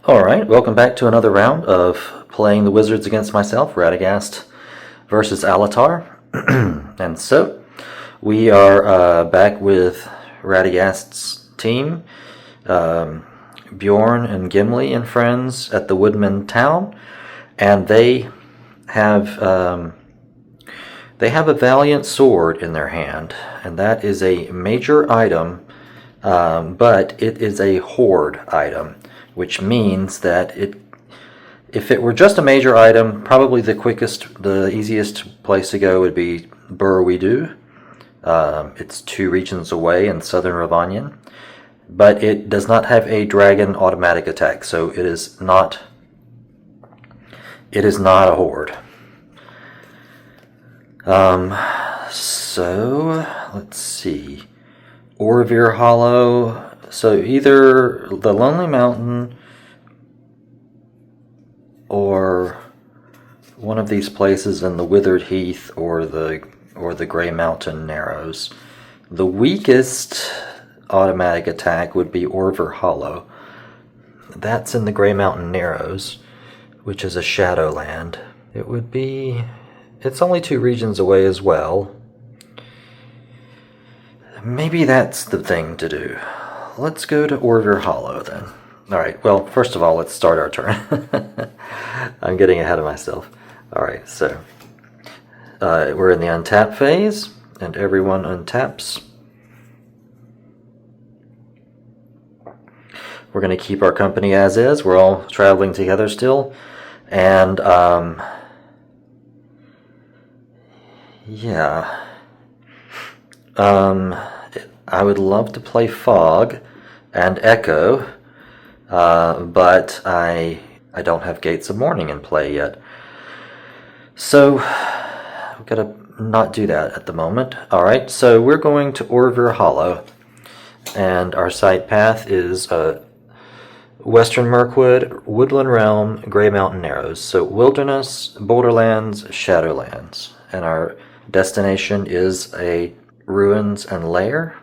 Alright, welcome back to another round of playing the Wizards against myself, Radagast versus Alatar. And so, we are back with Radagast's team, Beorn and Gimli and friends at the Woodman Town, and they have a valiant sword in their hand, and that is a major item, but it is a hoard item, which means that if it were just a major item, probably the easiest place to go would be Bur-We-Dû. It's 2 regions away in southern Ravanian, but it does not have a dragon automatic attack, so it is not a horde. So let's see. Orvir Hollow. So either the Lonely Mountain or one of these places in the Withered Heath or the Grey Mountain Narrows. The weakest automatic attack would be Orvir Hollow. That's in the Grey Mountain Narrows, which is a Shadowland. It's only 2 regions away as well. Maybe that's the thing to do. Let's go to Orvir Hollow then. Alright, well, first of all, let's start our turn. I'm getting ahead of myself. Alright, so we're in the untap phase, and everyone untaps. We're going to keep our company as is. We're all traveling together still. And, yeah. I would love to play Fog and Echo, but I don't have Gates of Morning in play yet. So, we've got to not do that at the moment. Alright, so we're going to Orvir Hollow, and our side path is Western Mirkwood, Woodland Realm, Grey Mountain Narrows. So Wilderness, Borderlands, Shadowlands. And our destination is a Ruins and Lair.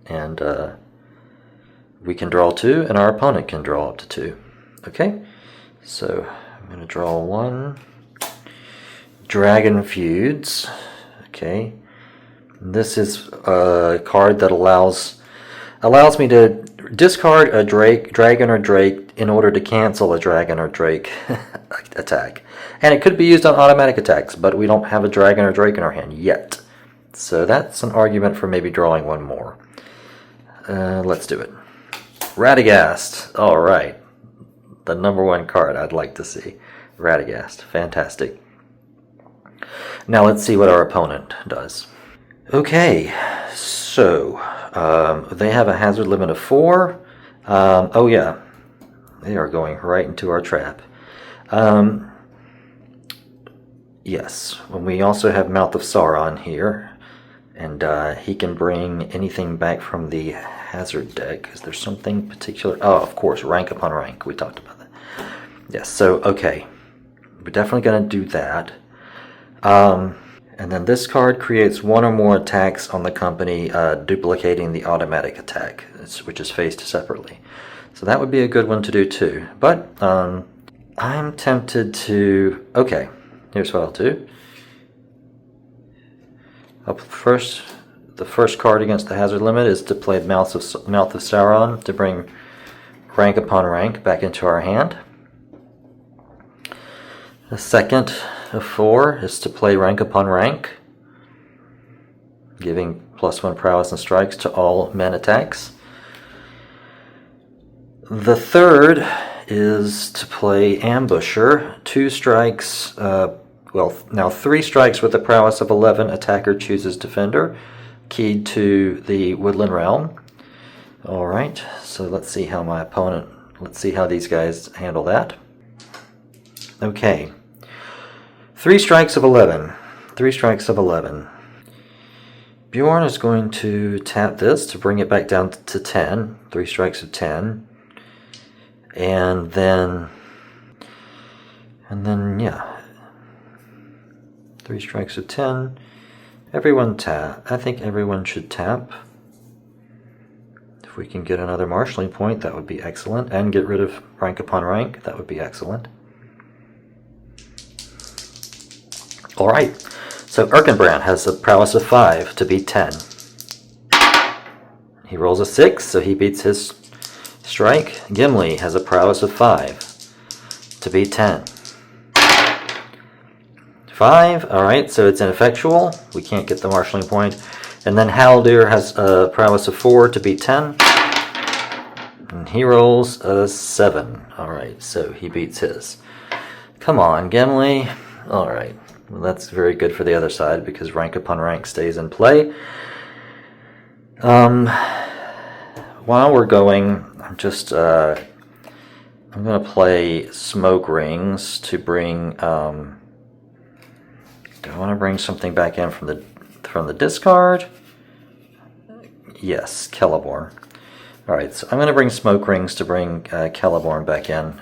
And we can draw 2, and our opponent can draw up to 2. Okay, so I'm going to draw 1. Dragon Feuds. Okay, this is a card that allows me to discard a dragon or drake in order to cancel a dragon or drake attack. And it could be used on automatic attacks, but we don't have a dragon or drake in our hand yet. So that's an argument for maybe drawing 1 more. Let's do it. Radagast. Alright. The number 1 card I'd like to see. Radagast. Fantastic. Now let's see what our opponent does. Okay. So, they have a hazard limit of 4. Oh yeah. They are going right into our trap. Yes. When we also have Mouth of Sauron here. And he can bring anything back from the hazard deck. Is there something particular? Oh, of course, rank upon rank. We talked about that. Yes, so, okay. We're definitely going to do that. And then this card creates 1 or more attacks on the company, duplicating the automatic attack, which is faced separately. So that would be a good one to do too. But I'm tempted to... Okay, here's what I'll do. The first card against the hazard limit is to play Mouth of Sauron to bring rank upon rank back into our hand. The second of 4 is to play rank upon rank, giving +1 prowess and strikes to all men attacks. The third is to play Ambusher, 2 strikes. Now 3 strikes with a prowess of 11, attacker chooses defender, keyed to the Woodland Realm. Alright, so let's see how these guys handle that. Okay. 3 strikes of 11. 3 strikes of 11. Beorn is going to tap this to bring it back down to 10. 3 strikes of 10. And then, yeah. 3 strikes of 10. Everyone tap. I think everyone should tap. If we can get another marshalling point, that would be excellent. And get rid of rank upon rank, that would be excellent. Alright, so Erkenbrand has a prowess of 5 to beat 10. He rolls a 6, so he beats his strike. Gimli has a prowess of 5 to beat 10. 5, alright, so it's ineffectual. We can't get the marshalling point. And then Haldir has a prowess of 4 to beat 10. And he rolls a 7. Alright, so he beats his. Come on, Gimli. Alright, well, that's very good for the other side because rank upon rank stays in play. While we're going, I'm just, I'm going to play Smoke Rings to bring, do I want to bring something back in from the discard? Yes, Celeborn. Alright, so I'm going to bring Smoke Rings to bring Celeborn back in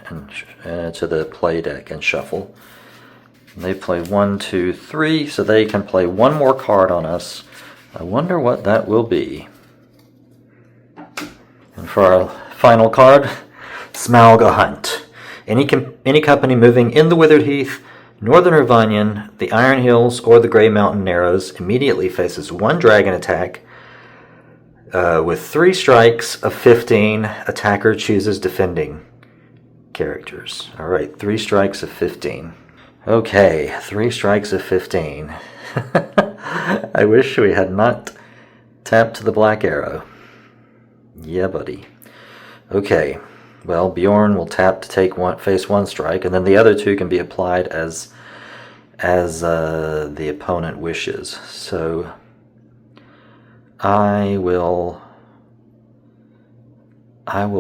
and to the play deck and shuffle. And they play 1, 2, 3, so they can play one more card on us. I wonder what that will be. And for our final card, Smaug a Hunt. Any company moving in the Withered Heath, Northern Ravanion, the Iron Hills, or the Grey Mountain Narrows immediately faces one dragon attack with 3 strikes of 15. Attacker chooses defending characters. Alright, 3 strikes of 15. Okay, 3 strikes of 15. I wish we had not tapped the Black Arrow. Yeah, buddy. Okay, well, Beorn will tap to take face 1 strike, and then the other 2 can be applied as the opponent wishes. So I will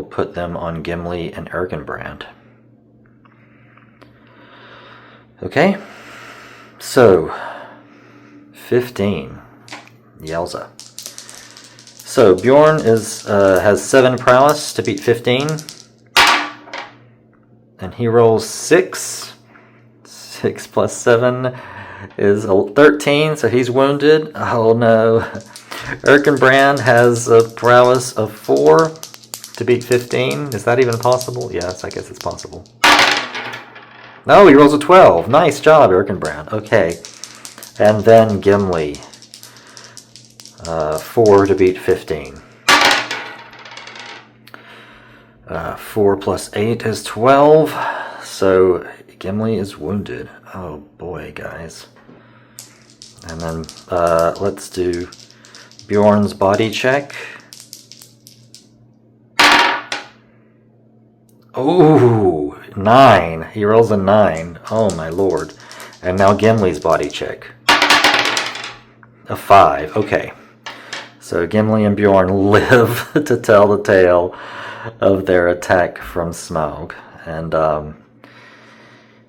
put them on Gimli and Erkenbrand. Okay, so 15. Yowza. So Beorn has 7 prowess to beat 15. And he rolls 6. 6 plus 7 is 13, so he's wounded. Oh no. Erkenbrand has a prowess of 4 to beat 15. Is that even possible? Yes, I guess it's possible. No, he rolls a 12. Nice job, Erkenbrand. Okay. And then Gimli. 4 to beat 15. 4 plus 8 is 12. So Gimli is wounded. Oh boy, guys. And then let's do Beorn's body check. Oh, 9. He rolls a 9. Oh my lord. And now Gimli's body check. A 5. Okay. So Gimli and Beorn live to tell the tale of their attack from Smaug. And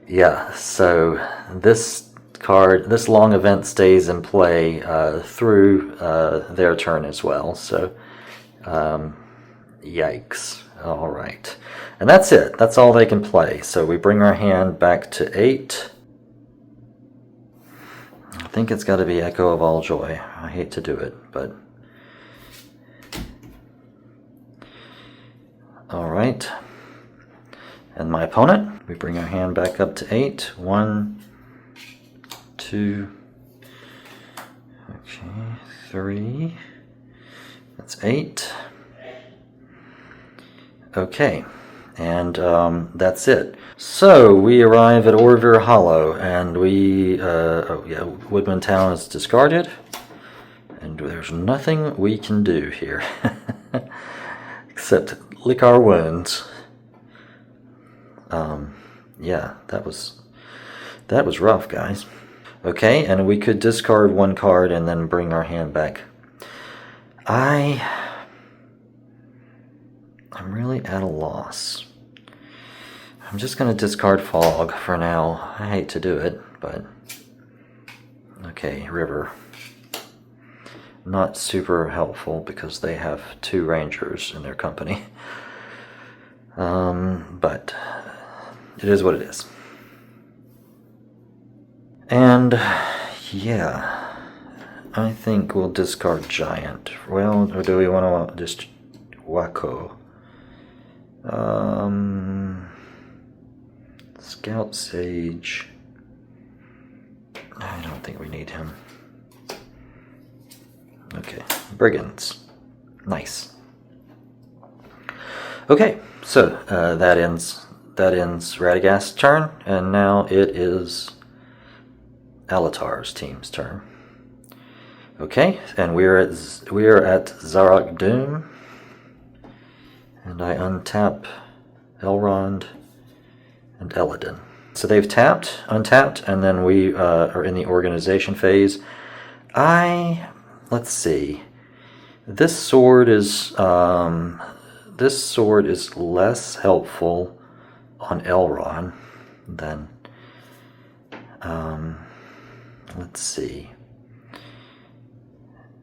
yeah, so this long event stays in play through their turn as well. So yikes. All right. And that's it. That's all they can play. So we bring our hand back to 8. I think it's got to be Echo of All Joy. I hate to do it, but... Alright. And my opponent, we bring our hand back up to 8. 1, 2, okay, 3. That's 8. Okay. And that's it. So we arrive at Orvir Hollow, and Woodman Town is discarded, and there's nothing we can do here except lick our wounds. Yeah, that was rough, guys. Okay, and we could discard 1 card and then bring our hand back. I'm really at a loss. I'm just going to discard Fog for now. I hate to do it, but... Okay, River. Not super helpful because they have 2 Rangers in their company. But it is what it is. And, yeah, I think we'll discard Giant. Well, or do we want to just... Wako. Scout Sage. I don't think we need him. Okay, Brigands. Nice. Okay, so that ends Radagast's turn, and now it is Alatar's team's turn. Okay, and we are at Zarak Dûm, and I untap Elrond and Elodin. So they've untapped, and then we are in the organization phase. Let's see. This sword is less helpful on Elrond than. Let's see.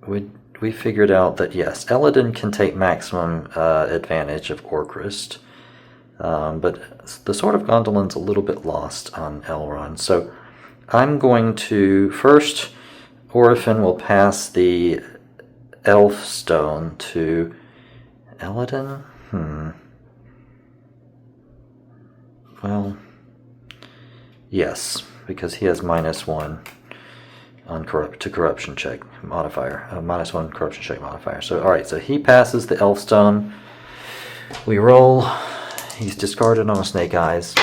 We figured out that yes, Elodin can take maximum advantage of Orcrist. But the Sword of Gondolin's a little bit lost on Elrond. So I'm going to first, Orphan will pass the Elf Stone to Elodin. Well, yes, because he has -1 on corruption check modifier, -1 corruption check modifier. So all right, so he passes the Elf Stone. We roll. He's discarded on a Snake Eyes.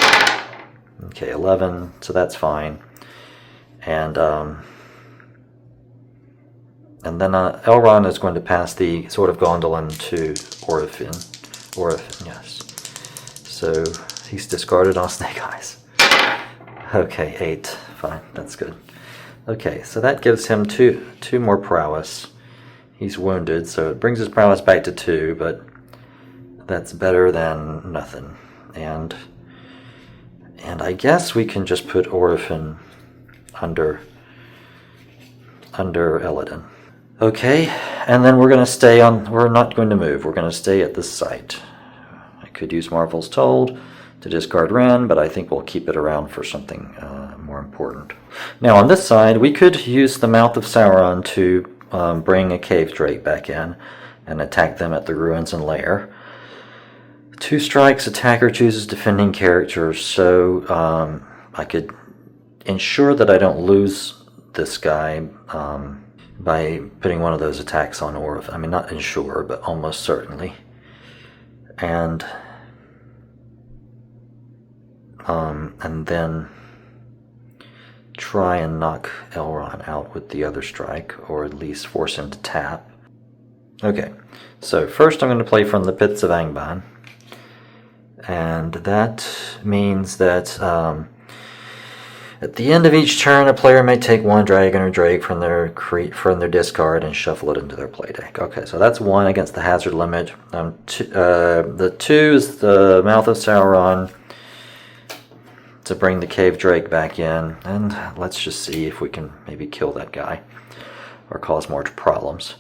Okay, 11, so that's fine. And then Elrond is going to pass the Sword of Gondolin to Orphan. Yes. So he's discarded on Snake Eyes. Okay, 8. Fine, that's good. Okay, so that gives him two more prowess. He's wounded, so it brings his prowess back to 2, but that's better than nothing. And I guess we can just put Orphan under Elodin. Okay, and then we're going to stay on. We're not going to move. We're going to stay at this site. I could use Marvel's Told to discard Ren, but I think we'll keep it around for something more important. Now on this side, we could use the Mouth of Sauron to bring a Cave Drake back in and attack them at the ruins and lair. 2 strikes, attacker chooses defending characters, so I could ensure that I don't lose this guy by putting one of those attacks on Orph. I mean, not ensure, but almost certainly. And then try and knock Elrond out with the other strike, or at least force him to tap. Okay, so first I'm going to play from the Pits of Angmar. And that means that at the end of each turn, a player may take 1 dragon or drake from their discard and shuffle it into their play deck. Okay, so that's 1 against the hazard limit. The 2 is the Mouth of Sauron to bring the Cave Drake back in, and let's just see if we can maybe kill that guy or cause more problems.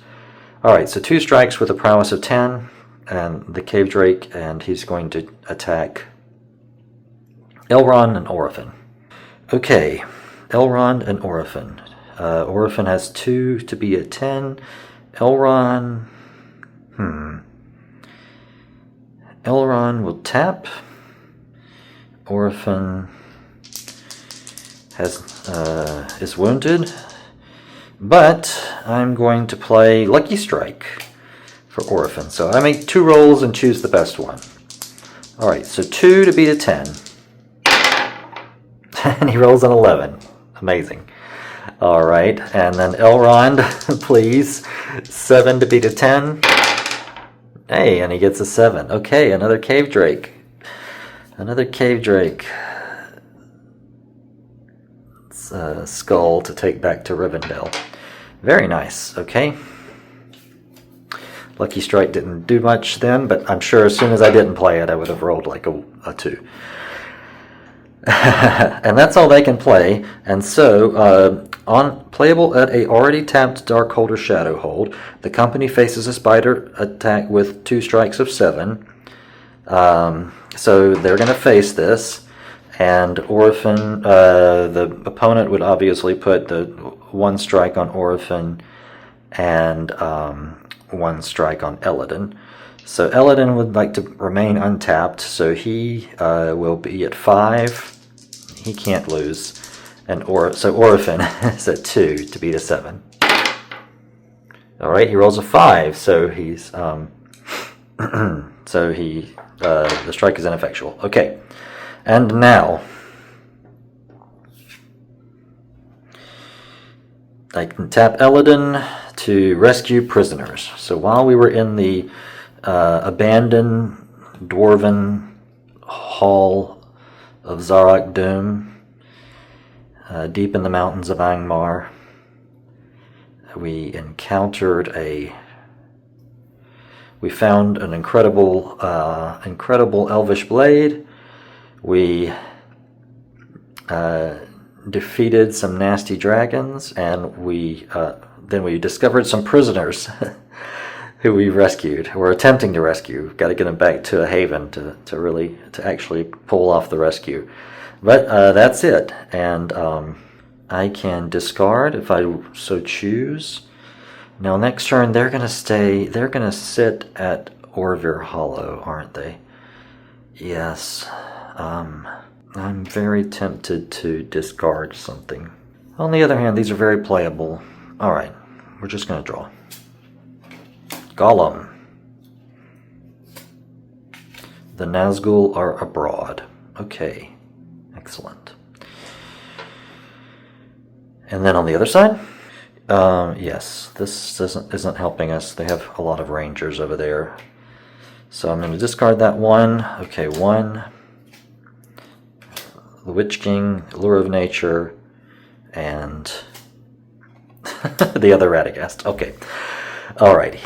All right, so 2 strikes with a prowess of 10. And the Cave Drake, and he's going to attack Elrond and Orphan. Okay, Elrond and Orphan. Orphan has 2 to be a 10. Elrond, Elrond will tap. Orphan is wounded, but I'm going to play Lucky Strike for Orphan. So I make 2 rolls and choose the best one. Alright, so 2 to beat a 10. And he rolls an 11. Amazing. Alright, and then Elrond, please. 7 to beat a 10. Hey, and he gets a 7. Okay, another Cave Drake. Another Cave Drake. It's a skull to take back to Rivendell. Very nice, okay. Lucky Strike didn't do much then, but I'm sure as soon as I didn't play it, I would have rolled like a 2. And that's all they can play. And so, on playable at a already tapped Darkhold or Shadowhold, the company faces a spider attack with 2 strikes of 7. So they're going to face this, and Orphan, the opponent would obviously put the 1 strike on Orphan and 1 strike on Elodin. So Elrond would like to remain untapped, so he will be at 5. He can't lose. And so Orphan is at 2 to beat a 7. Alright, he rolls a 5, so he's so the strike is ineffectual. Okay. And now I can tap Elrond to rescue prisoners. So while we were in the abandoned dwarven hall of Zarak Dûm, deep in the mountains of Angmar, we found an incredible elvish blade. We defeated some nasty dragons, and then we discovered some prisoners who we rescued. We're attempting to rescue. Got to get them back to a haven to actually pull off the rescue. But that's it, and I can discard if I so choose. Now next turn they're gonna sit at Orvir Hollow, aren't they? Yes. I'm very tempted to discard something. On the other hand, these are very playable. Alright, we're just gonna draw. Gollum. The Nazgul are abroad. Okay. Excellent. And then on the other side, yes, this isn't helping us. They have a lot of rangers over there. So I'm going to discard that one. Okay, 1. The Witch King, Lure of Nature, and the other Radagast. Okay, alrighty.